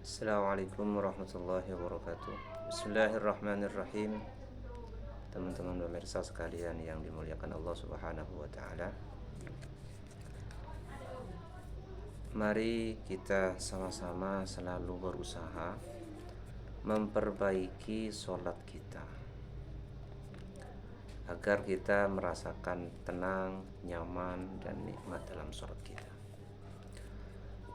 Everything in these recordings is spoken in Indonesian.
Assalamualaikum warahmatullahi wabarakatuh. Bismillahirrahmanirrahim. Teman-teman pemirsa sekalian yang dimuliakan Allah Subhanahu wa taala. Mari kita sama-sama selalu berusaha memperbaiki sholat kita agar kita merasakan tenang, nyaman, dan nikmat dalam sholat kita.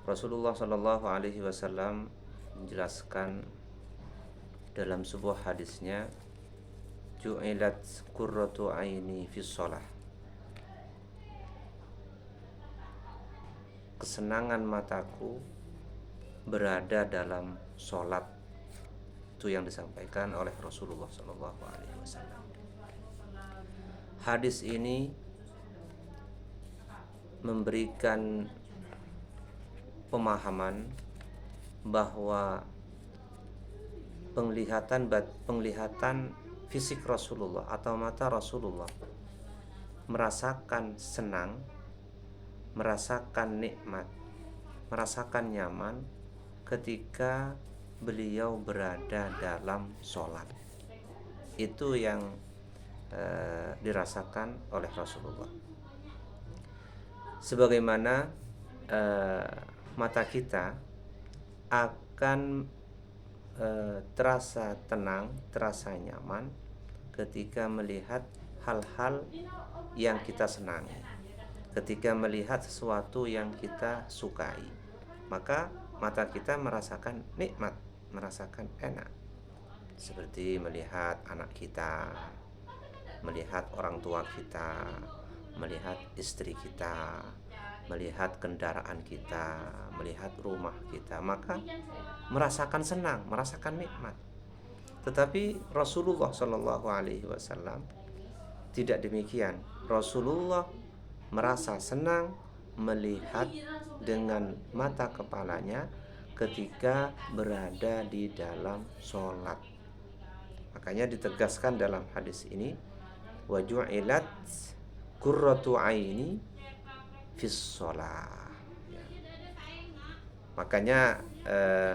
Rasulullah Shallallahu Alaihi Wasallam menjelaskan dalam sebuah hadisnya, ju'ilat qurratu aini fi sholah. Kesenangan mataku berada dalam sholat. Itu yang disampaikan oleh Rasulullah Shallallahu Alaihi Wasallam. Hadis ini memberikan pemahaman bahwa penglihatan fisik Rasulullah atau mata Rasulullah merasakan senang, merasakan nikmat, merasakan nyaman ketika beliau berada dalam sholat. Itu yang dirasakan oleh Rasulullah. Sebagaimana mata kita akan terasa tenang, terasa nyaman ketika melihat hal-hal yang kita senangi, ketika melihat sesuatu yang kita sukai, maka mata kita merasakan nikmat, merasakan enak. Seperti melihat anak kita, melihat orang tua kita, melihat istri kita, melihat kendaraan kita, melihat rumah kita, maka merasakan senang, merasakan nikmat. Tetapi Rasulullah Shallallahu Alaihi Wasallam tidak demikian. Rasulullah merasa senang melihat dengan mata kepalanya ketika berada di dalam sholat. Makanya ditegaskan dalam hadis ini, wa ju'ilat qurratu aini fis sholah. Ya. Makanya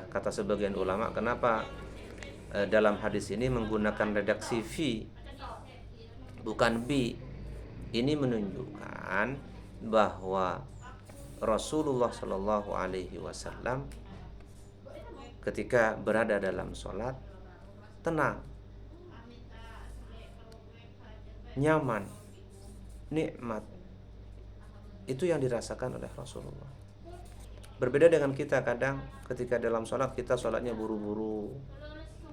kata sebagian ulama, kenapa dalam hadis ini menggunakan redaksi fi bukan bi? Ini menunjukkan bahwa Rasulullah Shallallahu Alaihi Wasallam ketika berada dalam sholat tenang, nyaman, nikmat. Itu yang dirasakan oleh Rasulullah. Berbeda dengan kita, kadang ketika dalam sholat kita sholatnya buru-buru,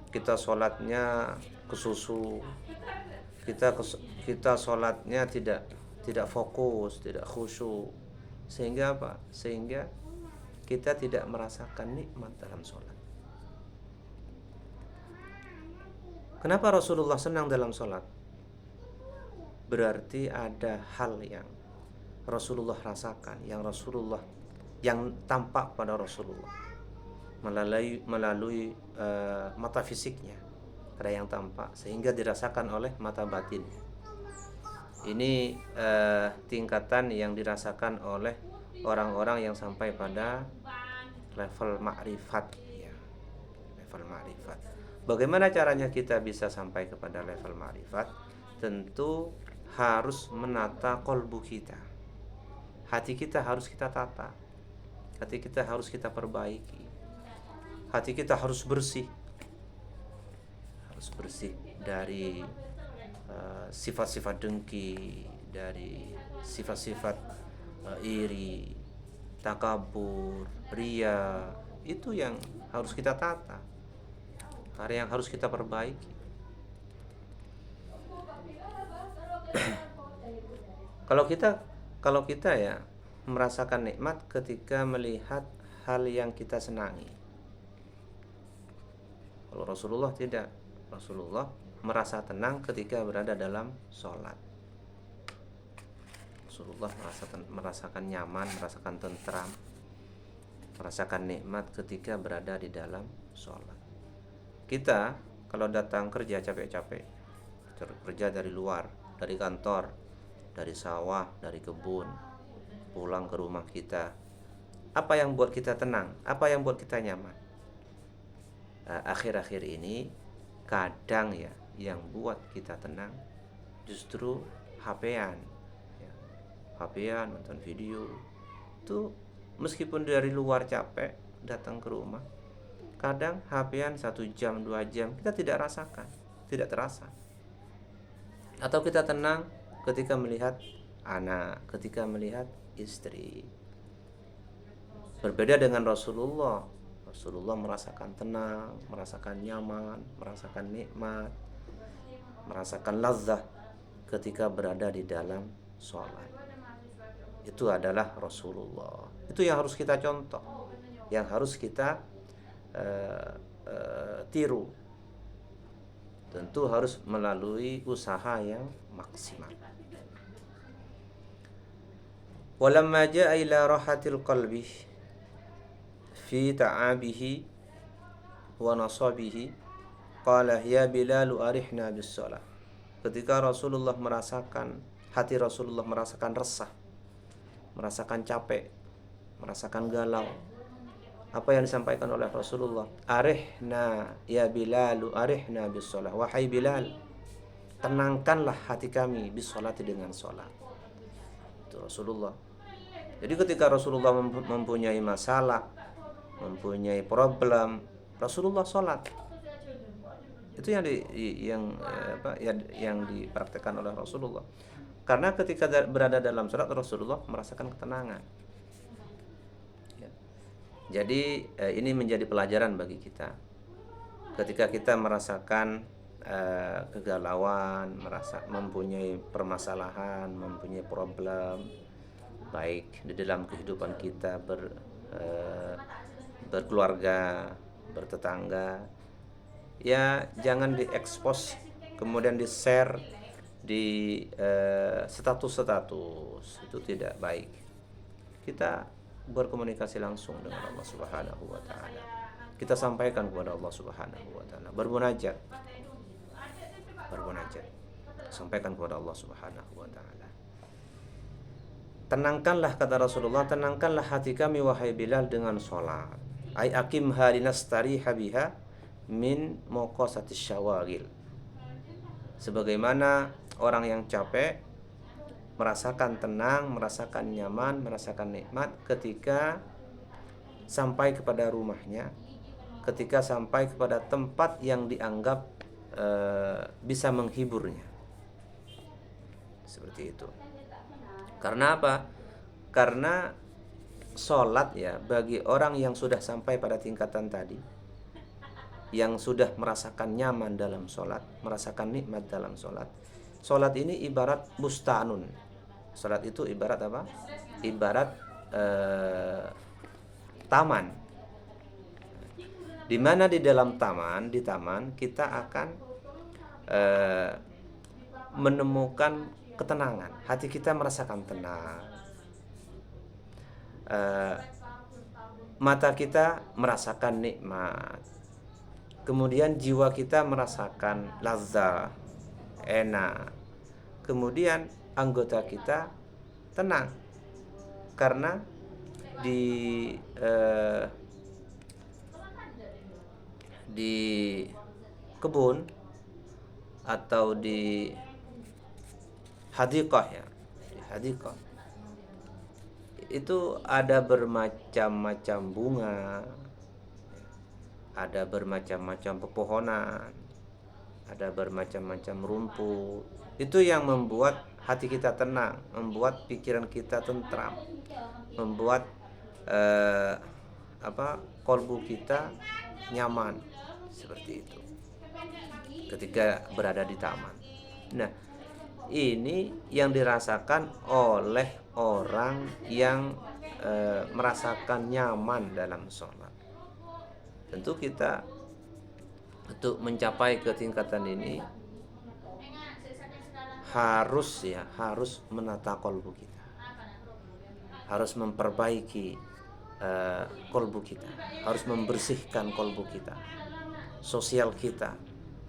kita sholatnya kesusu, kita sholatnya tidak fokus, tidak khusyuk. Sehingga apa? Sehingga kita tidak merasakan nikmat dalam sholat. Kenapa Rasulullah senang dalam sholat? Berarti ada hal yang Rasulullah rasakan, yang tampak pada Rasulullah melalui mata fisiknya, ada yang tampak sehingga dirasakan oleh mata batin. Ini tingkatan yang dirasakan oleh orang-orang yang sampai pada level ma'rifat, ya. Level ma'rifat. Bagaimana caranya kita bisa sampai kepada level ma'rifat? Tentu harus menata kolbu kita. Hati kita harus kita tata. Hati kita harus kita perbaiki. Hati kita harus bersih. Harus bersih dari sifat-sifat dengki, dari sifat-sifat iri, takabur, ria. Itu yang harus kita tata. Yang harus kita perbaiki. Kalau kita ya merasakan nikmat ketika melihat hal yang kita senangi. Kalau Rasulullah tidak. Rasulullah merasa tenang ketika berada dalam sholat. Rasulullah merasakan nyaman, merasakan tentram, merasakan nikmat ketika berada di dalam sholat. Kita kalau datang kerja capek-capek, kerja dari luar, dari kantor, dari sawah, dari kebun, pulang ke rumah kita, apa yang buat kita tenang? Apa yang buat kita nyaman? akhir-akhir ini kadang ya yang buat kita tenang justru HP-an ya. HP-an, nonton video itu, meskipun dari luar capek datang ke rumah, kadang HP-an 1 jam 2 jam kita tidak rasakan, tidak terasa. Atau kita tenang ketika melihat anak, ketika melihat istri. Berbeda dengan Rasulullah. Rasulullah merasakan tenang, merasakan nyaman, merasakan nikmat, merasakan lazah ketika berada di dalam sholat. Itu adalah Rasulullah. Itu yang harus kita contoh, yang harus kita tiru. Tentu harus melalui usaha yang maksimal. Walamma ja'a ila rahatil qalbi fi ta'abihi wa nasabihi qala ya Bilal arihna bis shalah. Ketika Rasulullah merasakan, hati Rasulullah merasakan resah, merasakan capek, merasakan galau, apa yang disampaikan oleh Rasulullah? Arihna ya Bilal arihna bis shalah. Wahai Bilal, tenangkanlah hati kami bis sholati, dengan sholat. Itu Rasulullah. Jadi ketika Rasulullah mempunyai masalah, mempunyai problem, Rasulullah sholat. Itu yang dipraktekkan oleh Rasulullah. Karena ketika berada dalam sholat, Rasulullah merasakan ketenangan. Ya. Jadi ini menjadi pelajaran bagi kita. Ketika kita merasakan kegalauan, mempunyai permasalahan, mempunyai problem, baik di dalam kehidupan kita berkeluarga, bertetangga, ya jangan diekspos kemudian di-share di status-status. Itu tidak baik. Kita berkomunikasi langsung dengan Allah Subhanahu wa taala. Kita sampaikan kepada Allah Subhanahu wa taala, bermunajat. Sampaikan kepada Allah Subhanahu wa taala. Tenangkanlah, kata Rasulullah, tenangkanlah hati kami wahai Bilal dengan sholat. Ai aqimha linastariha biha min muqasatis syawagil. Sebagaimana orang yang capek merasakan tenang, merasakan nyaman, merasakan nikmat ketika sampai kepada rumahnya, ketika sampai kepada tempat yang dianggap bisa menghiburnya. Seperti itu. Karena apa? Karena sholat ya, bagi orang yang sudah sampai pada tingkatan tadi, yang sudah merasakan nyaman dalam sholat, merasakan nikmat dalam sholat. Sholat ini ibarat bustanun. Sholat itu ibarat apa? Ibarat taman. Di mana di dalam taman, di taman kita akan menemukan ketenangan. Hati kita merasakan tenang. Mata kita merasakan nikmat. Kemudian jiwa kita merasakan lazah, enak. Kemudian anggota kita tenang. Karena di kebun atau di hadiqah ya, di hadiqah itu ada bermacam-macam bunga, ada bermacam-macam pepohonan, ada bermacam-macam rumput. Itu yang membuat hati kita tenang, membuat pikiran kita tentram, membuat kolbu kita nyaman, seperti itu ketika berada di taman. Nah, ini yang dirasakan oleh orang yang merasakan nyaman dalam sholat. Tentu kita untuk mencapai ke tingkatan ini harus menata kolbu kita, harus memperbaiki kolbu kita, harus membersihkan kolbu kita, sosial kita,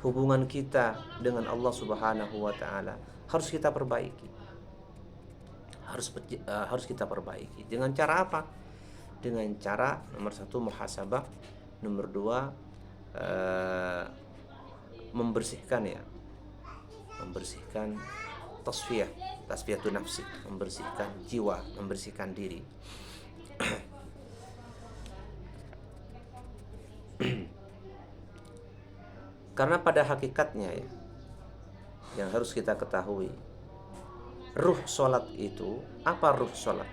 hubungan kita dengan Allah Subhanahu wa taala harus kita perbaiki. Harus kita perbaiki. Dengan cara apa? Dengan cara nomor 1 muhasabah, nomor 2 eh, membersihkan ya, membersihkan tasfiyatun nafsi, membersihkan jiwa, membersihkan diri. Karena pada hakikatnya ya, yang harus kita ketahui, ruh sholat itu apa? Ruh sholat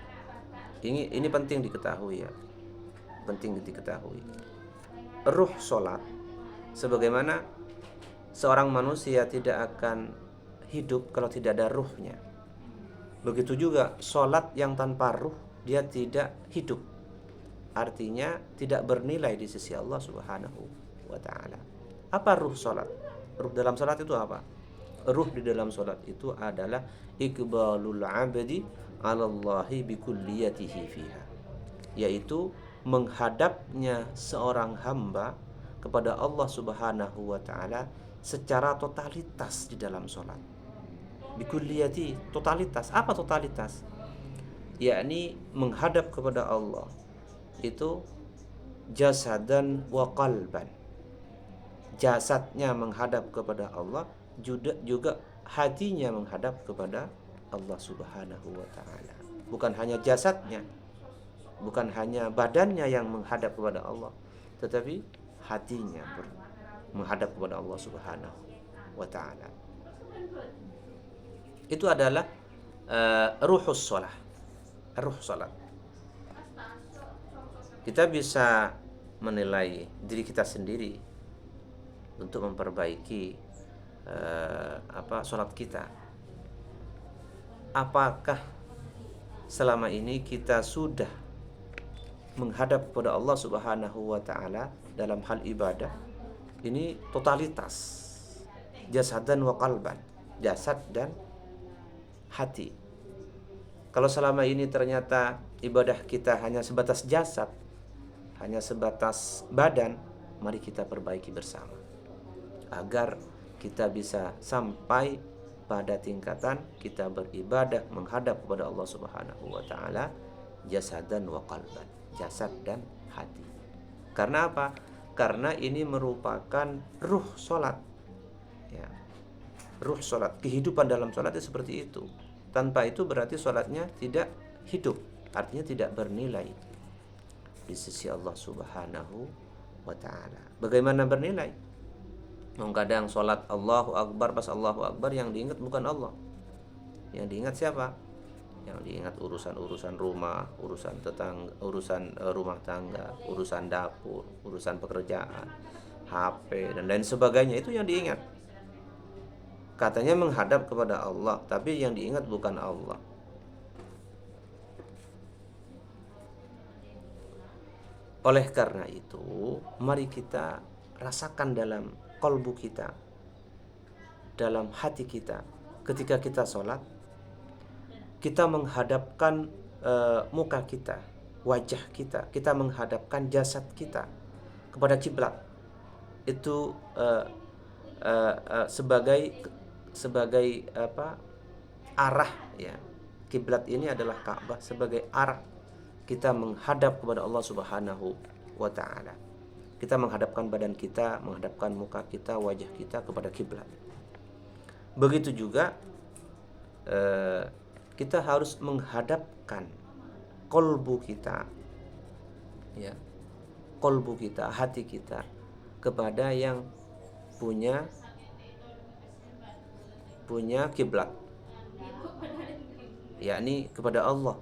ini penting diketahui ya, penting diketahui. Ruh sholat, sebagaimana seorang manusia tidak akan hidup kalau tidak ada ruhnya, begitu juga sholat yang tanpa ruh dia tidak hidup, artinya tidak bernilai di sisi Allah Subhanahu wa ta'ala. Apa ruh sholat? Ruh dalam sholat itu apa? Ruh di dalam sholat itu adalah iqbalul abdi alallahi bikulliyatihi fiha, yaitu menghadapnya seorang hamba kepada Allah Subhanahu wa ta'ala secara totalitas di dalam sholat. Bikulliyati, totalitas. Apa totalitas? Yakni menghadap kepada Allah itu jasadan wa qalban. Jasadnya menghadap kepada Allah, juga hatinya menghadap kepada Allah Subhanahu wa ta'ala. Bukan hanya jasadnya, bukan hanya badannya yang menghadap kepada Allah, tetapi hatinya menghadap kepada Allah Subhanahu wa ta'ala. Itu adalah ruhus sholah, ruh sholat. Kita bisa menilai diri kita sendiri untuk memperbaiki sholat kita. Apakah selama ini kita sudah menghadap kepada Allah Subhanahu wa ta'ala dalam hal ibadah ini totalitas, jasadan wa qalban, jasad dan hati. Kalau selama ini ternyata ibadah kita hanya sebatas jasad, hanya sebatas badan, mari kita perbaiki bersama agar kita bisa sampai pada tingkatan kita beribadah menghadap kepada Allah Subhanahu wa ta'ala jasadan wa qalban, jasad dan hati. Karena apa? Karena ini merupakan ruh sholat ya. Ruh sholat, kehidupan dalam sholat itu seperti itu. Tanpa itu berarti sholatnya tidak hidup, artinya tidak bernilai di sisi Allah Subhanahu wa ta'ala. Bagaimana bernilai? Kadang sholat Allahu Akbar, pas Allahu Akbar yang diingat bukan Allah. Yang diingat siapa? Yang diingat urusan-urusan rumah, urusan tetangga, urusan rumah tangga, urusan dapur, urusan pekerjaan, HP dan lain sebagainya. Itu yang diingat. Katanya menghadap kepada Allah, tapi yang diingat bukan Allah. Oleh karena itu, mari kita rasakan dalam qalbu kita, dalam hati kita, ketika kita sholat, kita menghadapkan muka kita, wajah kita, kita menghadapkan jasad kita kepada kiblat. Itu sebagai arah ya. Kiblat ini adalah Ka'bah, sebagai arah kita menghadap kepada Allah Subhanahu wa ta'ala. Kita menghadapkan badan kita, menghadapkan muka kita, wajah kita kepada kiblat. Begitu juga kita harus menghadapkan qalbu kita ya, qalbu kita, hati kita kepada yang punya kiblat, yakni kepada Allah.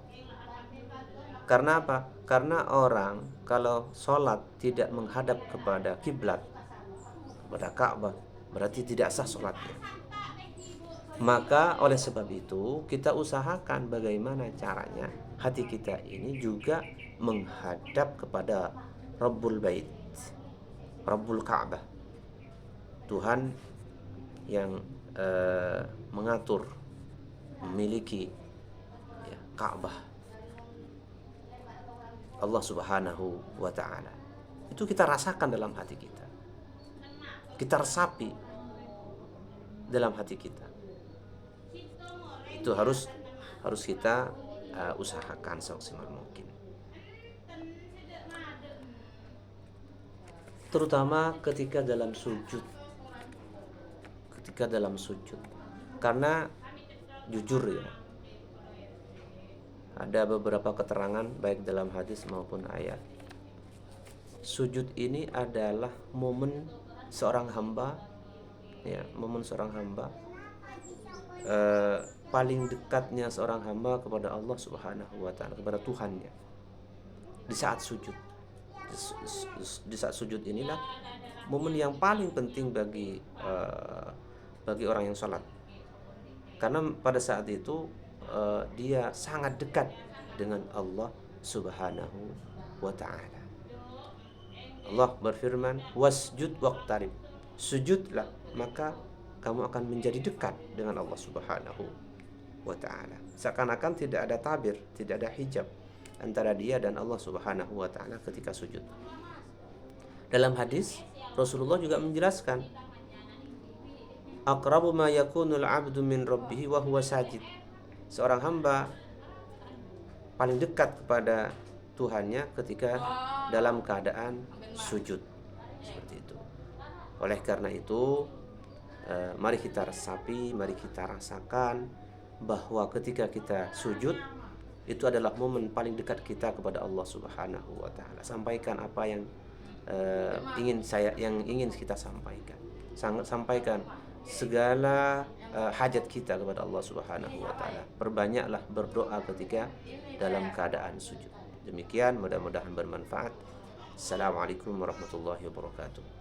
Karena apa? Karena orang kalau sholat tidak menghadap kepada kiblat, kepada Ka'bah, berarti tidak sah sholatnya. Maka oleh sebab itu kita usahakan bagaimana caranya hati kita ini juga menghadap kepada Rabbul Bait, Rabbul Ka'bah, Tuhan yang mengatur, memiliki ya, Ka'bah, Allah Subhanahu wa ta'ala. Itu kita rasakan dalam hati kita, kita resapi dalam hati kita. Itu harus kita usahakan semaksimal mungkin. terutama ketika dalam sujud. Ketika dalam sujud. Karena jujur ya, ada beberapa keterangan baik dalam hadis maupun ayat. Sujud ini adalah momen seorang hamba, ya, momen seorang hamba paling dekatnya seorang hamba kepada Allah Subhanahu wa taala, kepada Tuhannya di saat sujud. Di saat sujud inilah momen yang paling penting bagi orang yang sholat, karena pada saat itu dia sangat dekat dengan Allah Subhanahu wa ta'ala. Allah berfirman, wasjud waqtarib, sujudlah maka kamu akan menjadi dekat dengan Allah Subhanahu wa ta'ala. Seakan-akan tidak ada tabir, tidak ada hijab antara dia dan Allah Subhanahu wa ta'ala ketika sujud. Dalam hadis Rasulullah juga menjelaskan, aqrabu ma yakunul 'abdu min rabbih wa huwa sajid. Seorang hamba paling dekat kepada Tuhannya ketika dalam keadaan sujud. Seperti itu. Oleh karena itu, mari kita resapi, mari kita rasakan bahwa ketika kita sujud itu adalah momen paling dekat kita kepada Allah Subhanahu wa taala. Sampaikan apa yang ingin kita sampaikan. Sampaikan segala hajat kita kepada Allah Subhanahu wa taala. Perbanyaklah berdoa ketika dalam keadaan sujud. Demikian, mudah-mudahan bermanfaat. Assalamualaikum warahmatullahi wabarakatuh.